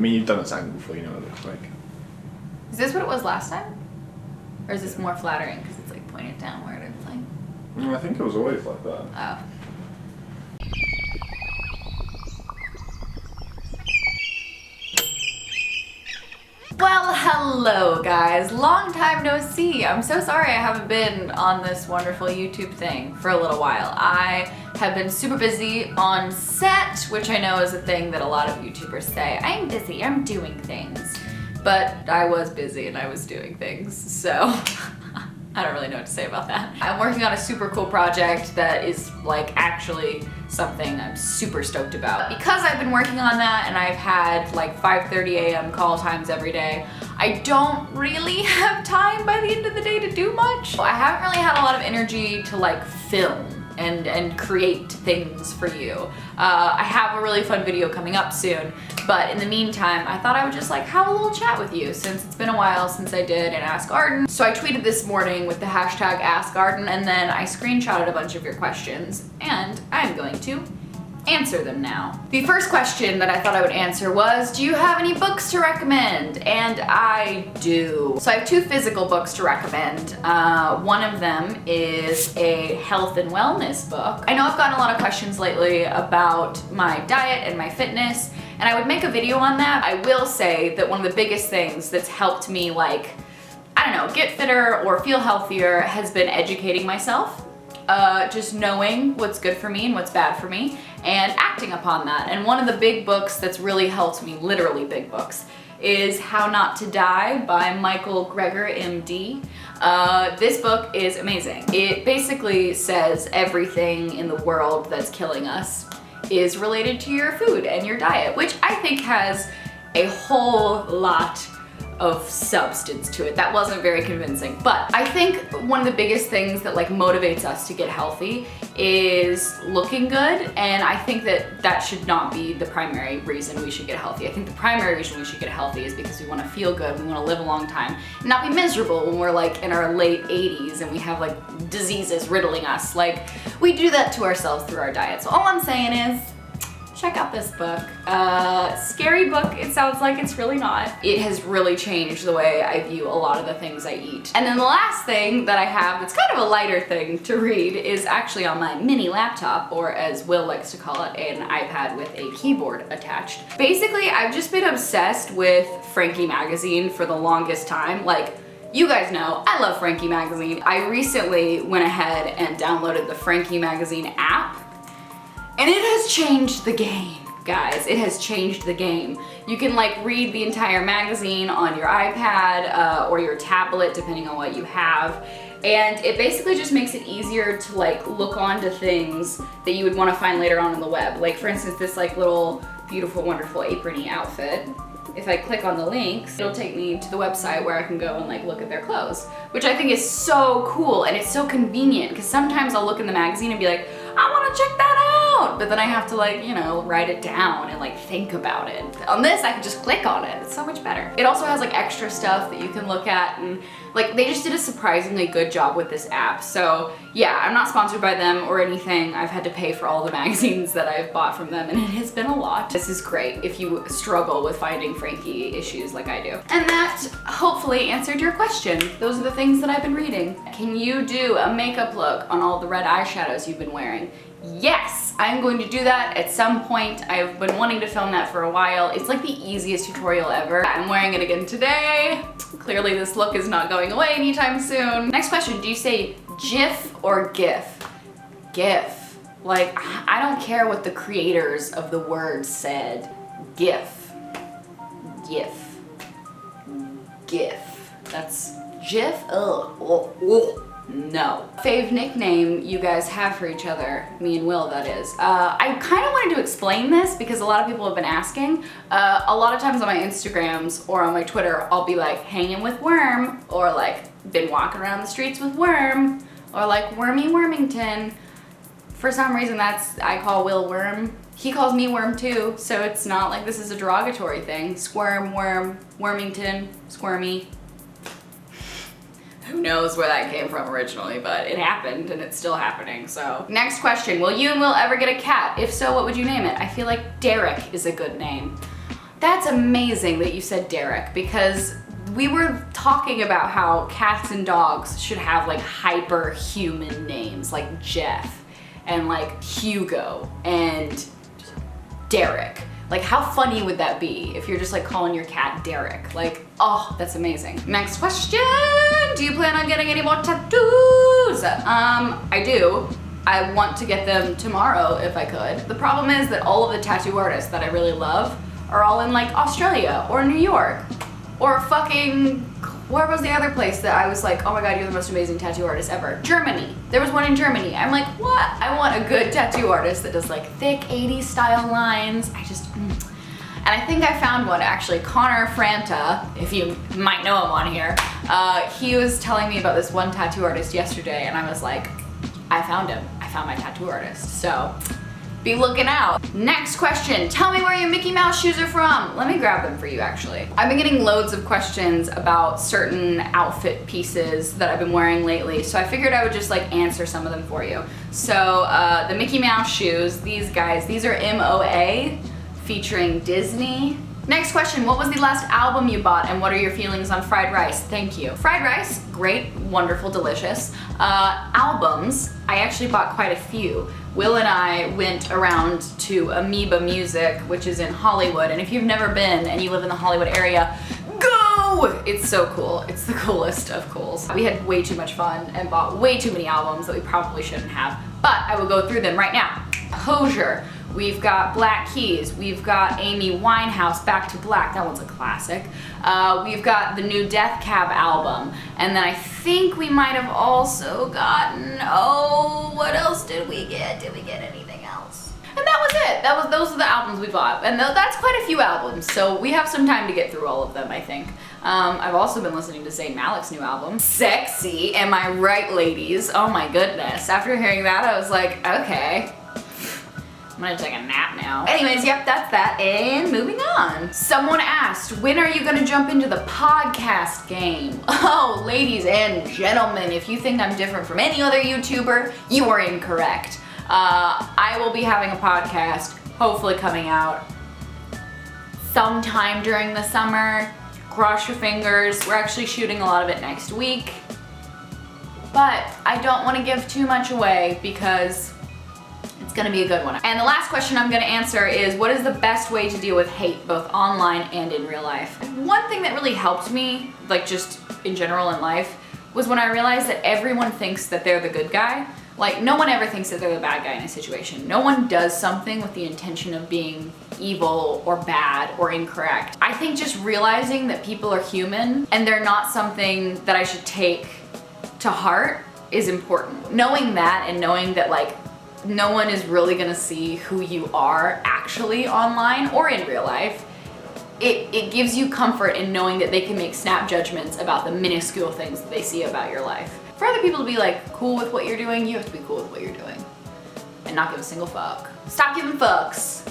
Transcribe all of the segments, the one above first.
mean, you've done this angle before, you know what it looks like. Is this what it was last time? Or is this more flattering because it's like pointed downward? It's like... I think it was always like that. Oh. Well, hello guys. Long time no see. I'm so sorry I haven't been on this wonderful YouTube thing for a little while. I have been super busy on set, which I know is a thing that a lot of YouTubers say. I'm busy, I'm doing things. But I was busy and I was doing things, so I don't really know what to say about that. I'm working on a super cool project that is like actually something I'm super stoked about. Because I've been working on that and I've had like 5:30 a.m. call times every day, I don't really have time by the end of the day to do much. I haven't really had a lot of energy to like film and create things for you. I have a really fun video coming up soon, but in the meantime, I thought I would just like have a little chat with you since it's been a while since I did an Ask Arden. So I tweeted this morning with the hashtag Ask Arden, and then I screenshotted a bunch of your questions, and I'm going to answer them now. The first question that I thought I would answer was, do you have any books to recommend? And I do. So I have two physical books to recommend. One of them is a health and wellness book. I know I've gotten a lot of questions lately about my diet and my fitness, and I would make a video on that. I will say that one of the biggest things that's helped me, like, I don't know, get fitter or feel healthier has been educating myself. Just knowing what's good for me and what's bad for me and acting upon that. And one of the big books that's really helped me, literally big books, is How Not to Die by Michael Greger, MD. This book is amazing. It basically says everything in the world that's killing us is related to your food and your diet, which I think has a whole lot of substance to it. That wasn't very convincing, but I think one of the biggest things that like motivates us to get healthy is looking good, and I think that that should not be the primary reason we should get healthy. I think the primary reason we should get healthy is because we want to feel good, we want to live a long time, and not be miserable when we're like in our late 80s and we have like diseases riddling us. Like, we do that to ourselves through our diet. So all I'm saying is, check out this book. Scary book, it sounds like, it's really not. It has really changed the way I view a lot of the things I eat. And then the last thing that I have that's kind of a lighter thing to read is actually on my mini laptop, or as Will likes to call it, an iPad with a keyboard attached. Basically, I've just been obsessed with Frankie magazine for the longest time. Like, you guys know, I love Frankie magazine. I recently went ahead and downloaded the Frankie magazine app, and it has changed the game, guys. It has changed the game. You can like read the entire magazine on your iPad or your tablet, depending on what you have. And it basically just makes it easier to like look onto things that you would want to find later on in the web. Like, for instance, this like little beautiful, wonderful aprony outfit. If I click on the links, it'll take me to the website where I can go and like look at their clothes, which I think is so cool, and it's so convenient because sometimes I'll look in the magazine and be like, I want to check that out, but then I have to like, you know, write it down and like think about it. On this, I can just click on it. It's so much better. It also has like extra stuff that you can look at, and like they just did a surprisingly good job with this app. So yeah, I'm not sponsored by them or anything. I've had to pay for all the magazines that I've bought from them, and it has been a lot. This is great if you struggle with finding Frankie issues like I do. And that hopefully answered your question. Those are the things that I've been reading. Can you do a makeup look on all the red eyeshadows you've been wearing? Yes, I'm going to do that at some point. I've been wanting to film that for a while. It's like the easiest tutorial ever. I'm wearing it again today. Clearly this look is not going away anytime soon. Next question, do you say GIF or GIF? GIF. Like, I don't care what the creators of the word said. GIF. GIF. GIF. That's GIF? Ugh. Oh, oh. No. Fave nickname you guys have for each other, me and Will, that is. I kind of wanted to explain this because a lot of people have been asking. A lot of times on my Instagrams or on my Twitter, I'll be like, hanging with Worm, or like, been walking around the streets with Worm, or like, Wormy Wormington. For some reason, I call Will Worm. He calls me Worm too, so it's not like this is a derogatory thing. Squirm, Worm, Wormington, Squirmy. Who knows where that came from originally, but it happened and it's still happening, so. Next question, will you and Will ever get a cat? If so, what would you name it? I feel like Derek is a good name. That's amazing that you said Derek, because we were talking about how cats and dogs should have like hyper-human names, like Jeff and like Hugo and Derek. Like, how funny would that be if you're just like calling your cat Derek? Like, oh, that's amazing. Next question. Do you plan on getting any more tattoos? I do. I want to get them tomorrow if I could. The problem is that all of the tattoo artists that I really love are all in like Australia or New York or fucking, where was the other place that I was like, oh my god, you're the most amazing tattoo artist ever? Germany. There was one in Germany. I'm like, what? I want a good tattoo artist that does like thick 80s style lines. And I think I found one actually. Connor Franta, if you might know him on here, he was telling me about this one tattoo artist yesterday, and I was like, I found him. I found my tattoo artist. So be looking out. Next question. Tell me where your Mickey Mouse shoes are from. Let me grab them for you actually. I've been getting loads of questions about certain outfit pieces that I've been wearing lately, so I figured I would just like answer some of them for you. So the Mickey Mouse shoes, these guys, these are MOA featuring Disney. Next question, what was the last album you bought and what are your feelings on fried rice? Thank you. Fried rice, great, wonderful, delicious. Albums, I actually bought quite a few. Will and I went around to Amoeba Music, which is in Hollywood, and if you've never been and you live in the Hollywood area, go! It's so cool. It's the coolest of cools. We had way too much fun and bought way too many albums that we probably shouldn't have, but I will go through them right now. Hozier. We've got Black Keys, we've got Amy Winehouse, Back to Black, that one's a classic. We've got the new Death Cab album, and then I think we might have also gotten, oh, what else did we get? Did we get anything else? And that was it. Those are the albums we bought, and that's quite a few albums, so we have some time to get through all of them, I think. I've also been listening to Zayn Malik's new album. Sexy, am I right, ladies? Oh my goodness. After hearing that, I was like, okay. I'm gonna take a nap now. Anyways, yep, that's that, and moving on. Someone asked, when are you gonna jump into the podcast game? Oh, ladies and gentlemen, if you think I'm different from any other YouTuber, you are incorrect. I will be having a podcast, hopefully coming out sometime during the summer. Cross your fingers. We're actually shooting a lot of it next week. But I don't want to give too much away because it's gonna be a good one. And the last question I'm gonna answer is, what is the best way to deal with hate, both online and in real life? One thing that really helped me, like just in general in life, was when I realized that everyone thinks that they're the good guy. Like, no one ever thinks that they're the bad guy in a situation. No one does something with the intention of being evil or bad or incorrect. I think just realizing that people are human and they're not something that I should take to heart is important. Knowing that and knowing that like no one is really gonna see who you are actually online or in real life, it gives you comfort in knowing that they can make snap judgments about the minuscule things that they see about your life. For other people to be like cool with what you're doing, you have to be cool with what you're doing and not give a single fuck. Stop giving fucks.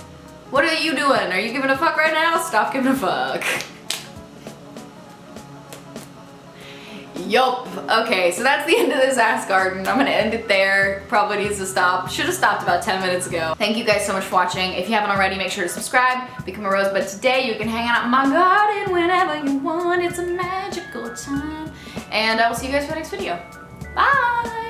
What are you doing? Are you giving a fuck right now? Stop giving a fuck. Yup. Okay, so that's the end of this Ask Arden. I'm gonna end it there. Probably needs to stop. Should have stopped about 10 minutes ago. Thank you guys so much for watching. If you haven't already, make sure to subscribe, become a rosebud today. You can hang out in my garden whenever you want. It's a magical time. And I will see you guys for the next video. Bye!